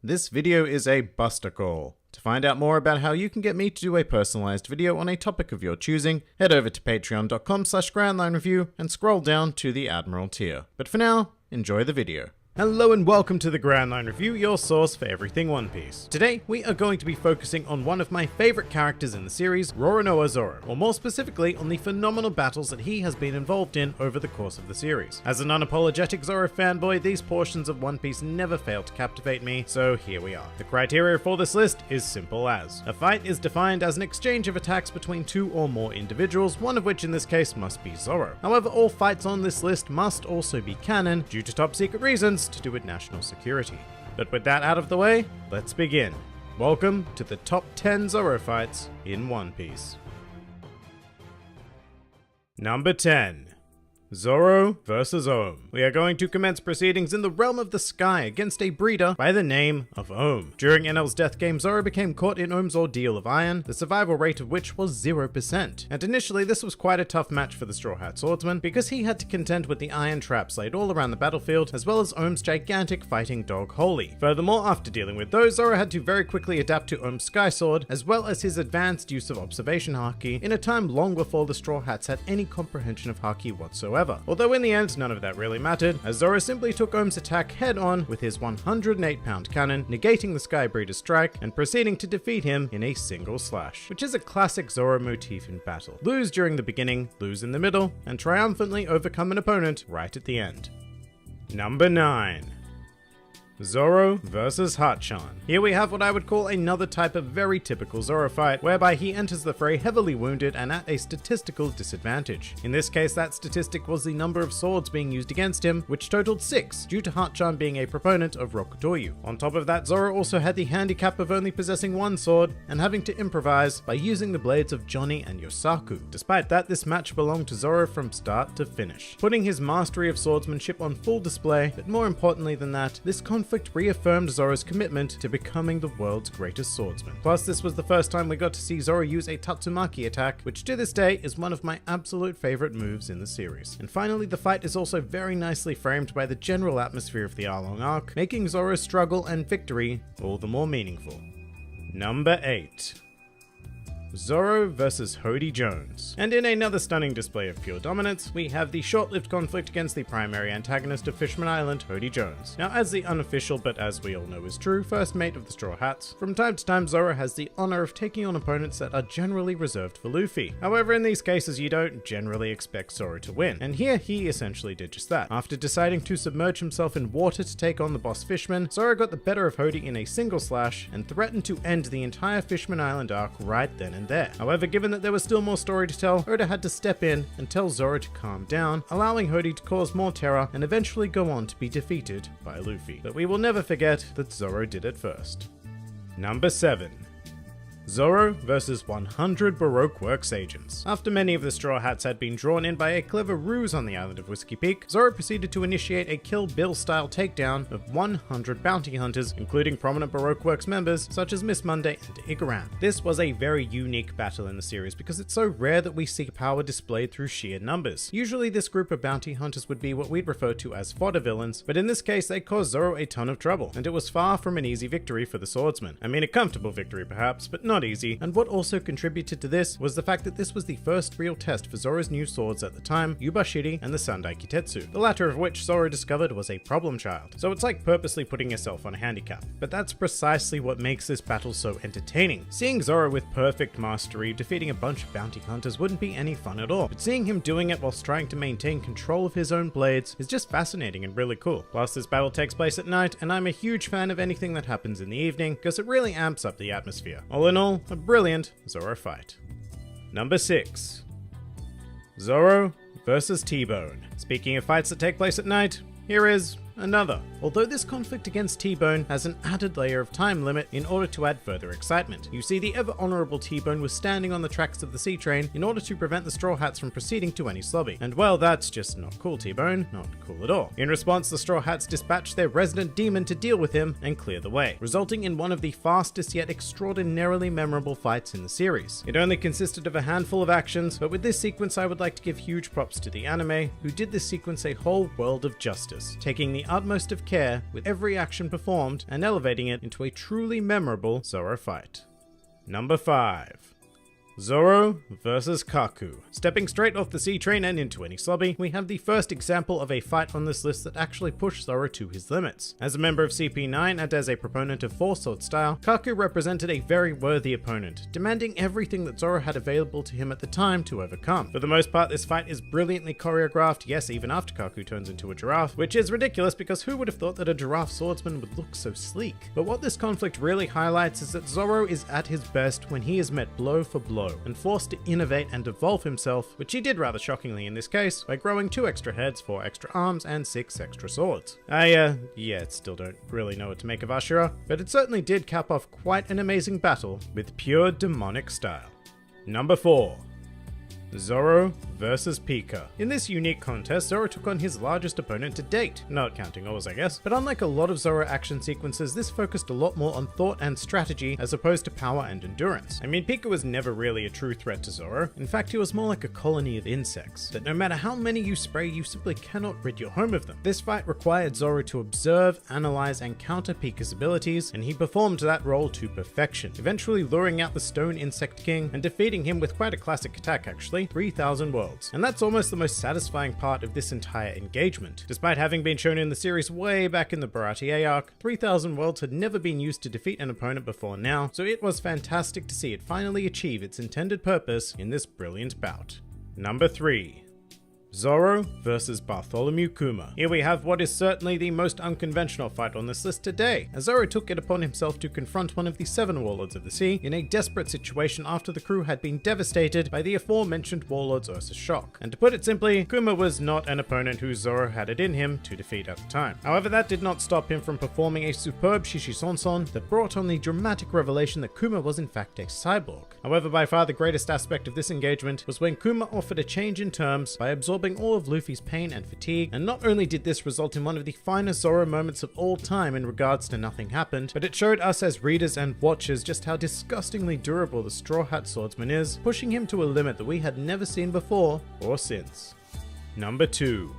This video is a buster call. To find out more about how you can get me to do a personalized video on a topic of your choosing, head over to patreon.com/grandlinereview and scroll down to the Admiral tier. But for now, enjoy the video. Hello and welcome to the Grand Line Review, your source for everything One Piece. Today, we are going to be focusing on one of my favorite characters in the series, Roronoa Zoro, or more specifically on the phenomenal battles that he has been involved in over the course of the series. As an unapologetic Zoro fanboy, these portions of One Piece never fail to captivate me, so here we are. The criteria for this list is simple as: a fight is defined as an exchange of attacks between two or more individuals, one of which in this case must be Zoro. However, all fights on this list must also be canon, due to top secret reasons to do with national security. But with that out of the way, let's begin. Welcome to the top 10 Zoro fights in One Piece. Number 10. Zoro vs. Ohm. We are going to commence proceedings in the realm of the sky against a breeder by the name of Ohm. During NL's death game, Zoro became caught in Ohm's ordeal of iron, the survival rate of which was 0%. And initially this was quite a tough match for the Straw Hat Swordsman because he had to contend with the iron traps laid all around the battlefield as well as Ohm's gigantic fighting dog Holy. Furthermore, after dealing with those, Zoro had to very quickly adapt to Ohm's Sky Sword as well as his advanced use of observation Haki in a time long before the Straw Hats had any comprehension of Haki whatsoever. Although in the end, none of that really mattered, as Zoro simply took Ohm's attack head on with his 108-pound cannon, negating the Sky Breeder's strike and proceeding to defeat him in a single slash, which is a classic Zoro motif in battle. Lose during the beginning, lose in the middle, and triumphantly overcome an opponent right at the end. Number 9. Zoro vs. Hachan. Here we have what I would call another type of very typical Zoro fight, whereby he enters the fray heavily wounded and at a statistical disadvantage. In this case, that statistic was the number of swords being used against him, which totaled 6, due to Hachan being a proponent of Rokutoryu. On top of that, Zoro also had the handicap of only possessing one sword and having to improvise by using the blades of Johnny and Yosaku. Despite that, this match belonged to Zoro from start to finish, putting his mastery of swordsmanship on full display, but more importantly than that, this conflict reaffirmed Zoro's commitment to becoming the world's greatest swordsman. Plus, this was the first time we got to see Zoro use a Tatsumaki attack, which to this day is one of my absolute favorite moves in the series. And finally, the fight is also very nicely framed by the general atmosphere of the Arlong arc, making Zoro's struggle and victory all the more meaningful. Number 8. Zoro vs. Hody Jones. And in another stunning display of pure dominance, we have the short-lived conflict against the primary antagonist of Fishman Island, Hody Jones. Now, as the unofficial, but as we all know is true, first mate of the Straw Hats, from time to time Zoro has the honor of taking on opponents that are generally reserved for Luffy. However, in these cases you don't generally expect Zoro to win, and here he essentially did just that. After deciding to submerge himself in water to take on the boss Fishman, Zoro got the better of Hody in a single slash and threatened to end the entire Fishman Island arc right then and there. However, given that there was still more story to tell, Oda had to step in and tell Zoro to calm down, allowing Hody to cause more terror and eventually go on to be defeated by Luffy. But we will never forget that Zoro did it first. Number 7. Zoro vs. 100 Baroque Works agents. After many of the Straw Hats had been drawn in by a clever ruse on the island of Whiskey Peak, Zoro proceeded to initiate a Kill Bill-style takedown of 100 bounty hunters, including prominent Baroque Works members such as Miss Monday and Igaram. This was a very unique battle in the series because it's so rare that we see power displayed through sheer numbers. Usually this group of bounty hunters would be what we'd refer to as fodder villains, but in this case they caused Zoro a ton of trouble, and it was far from an easy victory for the swordsman. I mean, a comfortable victory perhaps, but not easy, and what also contributed to this was the fact that this was the first real test for Zoro's new swords at the time, Yubashiri and the Sandai Kitetsu, the latter of which Zoro discovered was a problem child. So it's like purposely putting yourself on a handicap. But that's precisely what makes this battle so entertaining. Seeing Zoro with perfect mastery defeating a bunch of bounty hunters wouldn't be any fun at all, but seeing him doing it whilst trying to maintain control of his own blades is just fascinating and really cool. Plus, this battle takes place at night, and I'm a huge fan of anything that happens in the evening because it really amps up the atmosphere. All in all, a brilliant Zoro fight. Number 6. Zoro vs. T-Bone. Speaking of fights that take place at night, here is another. Although this conflict against T-Bone has an added layer of time limit in order to add further excitement. You see, the ever-honorable T-Bone was standing on the tracks of the sea train in order to prevent the Straw Hats from proceeding to any slobby. And well, that's just not cool, T-Bone. Not cool at all. In response, the Straw Hats dispatched their resident demon to deal with him and clear the way, resulting in one of the fastest yet extraordinarily memorable fights in the series. It only consisted of a handful of actions, but with this sequence I would like to give huge props to the anime, who did this sequence a whole world of justice, taking the the utmost of care with every action performed and elevating it into a truly memorable Zoro fight. Number 5. Zoro vs Kaku. Stepping straight off the sea train and into Enies Lobby, we have the first example of a fight on this list that actually pushed Zoro to his limits. As a member of CP9 and as a proponent of Four Sword style, Kaku represented a very worthy opponent, demanding everything that Zoro had available to him at the time to overcome. For the most part, this fight is brilliantly choreographed, yes, even after Kaku turns into a giraffe, which is ridiculous because who would have thought that a giraffe swordsman would look so sleek? But what this conflict really highlights is that Zoro is at his best when he is met blow for blow and forced to innovate and evolve himself, which he did rather shockingly in this case, by growing 2 extra heads, 4 extra arms, and 6 extra swords. I still don't really know what to make of Ashura, but it certainly did cap off quite an amazing battle with pure demonic style. Number 4. Zoro vs Pika. In this unique contest, Zoro took on his largest opponent to date, not counting Oars I guess, but unlike a lot of Zoro action sequences, this focused a lot more on thought and strategy as opposed to power and endurance. I mean, Pika was never really a true threat to Zoro. In fact, he was more like a colony of insects, that no matter how many you spray, you simply cannot rid your home of them. This fight required Zoro to observe, analyze, and counter Pika's abilities, and he performed that role to perfection, eventually luring out the Stone Insect King and defeating him with quite a classic attack actually, 3,000 worlds. And that's almost the most satisfying part of this entire engagement. Despite having been shown in the series way back in the Baratie arc, 3,000 worlds had never been used to defeat an opponent before now, so it was fantastic to see it finally achieve its intended purpose in this brilliant bout. Number 3. Zoro vs Bartholomew Kuma. Here we have what is certainly the most unconventional fight on this list today, as Zoro took it upon himself to confront one of the 7 warlords of the sea in a desperate situation after the crew had been devastated by the aforementioned warlord's Ursa shock. And to put it simply, Kuma was not an opponent who Zoro had it in him to defeat at the time. However, that did not stop him from performing a superb Shishisonson that brought on the dramatic revelation that Kuma was in fact a cyborg. However, by far the greatest aspect of this engagement was when Kuma offered a change in terms by absorbing all of Luffy's pain and fatigue, and not only did this result in one of the finest Zoro moments of all time in regards to nothing happened, but it showed us as readers and watchers just how disgustingly durable the Straw Hat Swordsman is, pushing him to a limit that we had never seen before or since. Number 2.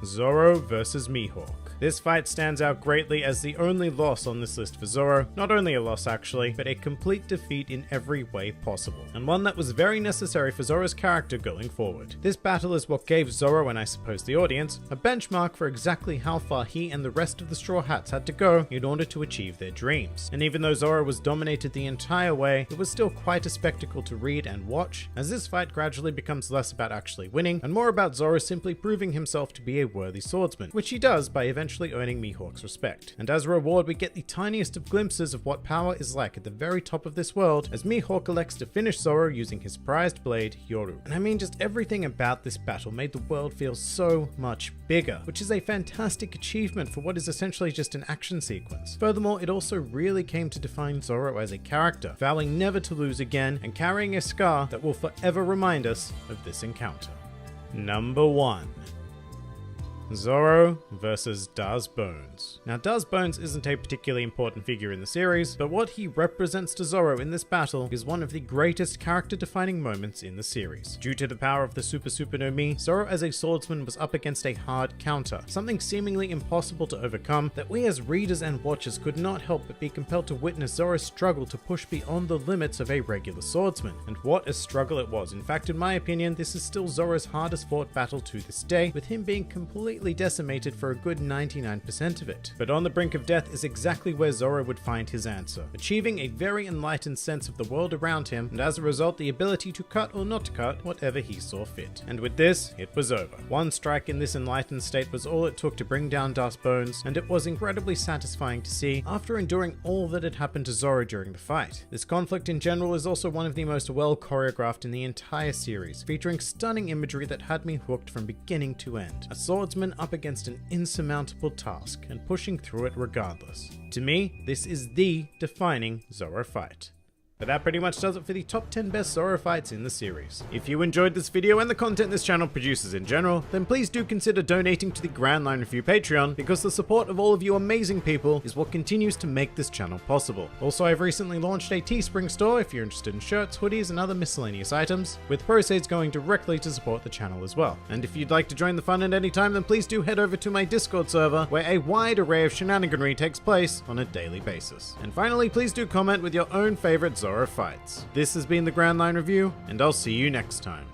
Zoro vs Mihawk. This fight stands out greatly as the only loss on this list for Zoro, not only a loss actually, but a complete defeat in every way possible, and one that was very necessary for Zoro's character going forward. This battle is what gave Zoro, and I suppose the audience, a benchmark for exactly how far he and the rest of the Straw Hats had to go in order to achieve their dreams. And even though Zoro was dominated the entire way, it was still quite a spectacle to read and watch, as this fight gradually becomes less about actually winning, and more about Zoro simply proving himself to be a worthy swordsman, which he does by eventually earning Mihawk's respect. And as a reward, we get the tiniest of glimpses of what power is like at the very top of this world, as Mihawk elects to finish Zoro using his prized blade, Yoru. And I mean, just everything about this battle made the world feel so much bigger, which is a fantastic achievement for what is essentially just an action sequence. Furthermore, it also really came to define Zoro as a character, vowing never to lose again and carrying a scar that will forever remind us of this encounter. Number 1. Zoro vs Daz Bones. Now, Daz Bones isn't a particularly important figure in the series, but what he represents to Zoro in this battle is one of the greatest character-defining moments in the series. Due to the power of the Super no Mi, Zoro as a swordsman was up against a hard counter, something seemingly impossible to overcome that we as readers and watchers could not help but be compelled to witness Zoro's struggle to push beyond the limits of a regular swordsman. And what a struggle it was. In fact, in my opinion, this is still Zoro's hardest fought battle to this day, with him being completely decimated for a good 99% of it. But on the brink of death is exactly where Zoro would find his answer, achieving a very enlightened sense of the world around him, and as a result the ability to cut or not cut whatever he saw fit. And with this, it was over. One strike in this enlightened state was all it took to bring down Daz Bones, and it was incredibly satisfying to see after enduring all that had happened to Zoro during the fight. This conflict in general is also one of the most well choreographed in the entire series, featuring stunning imagery that had me hooked from beginning to end. A swordsman up against an insurmountable task and pushing through it regardless. To me, this is the defining Zoro fight. But that pretty much does it for the top 10 best Zoro fights in the series. If you enjoyed this video and the content this channel produces in general, then please do consider donating to the Grand Line Review Patreon, because the support of all of you amazing people is what continues to make this channel possible. Also, I've recently launched a Teespring store if you're interested in shirts, hoodies, and other miscellaneous items, with proceeds going directly to support the channel as well. And if you'd like to join the fun at any time, then please do head over to my Discord server, where a wide array of shenaniganry takes place on a daily basis. And finally, please do comment with your own favorite Zoro fights. This has been the Grand Line Review, and I'll see you next time.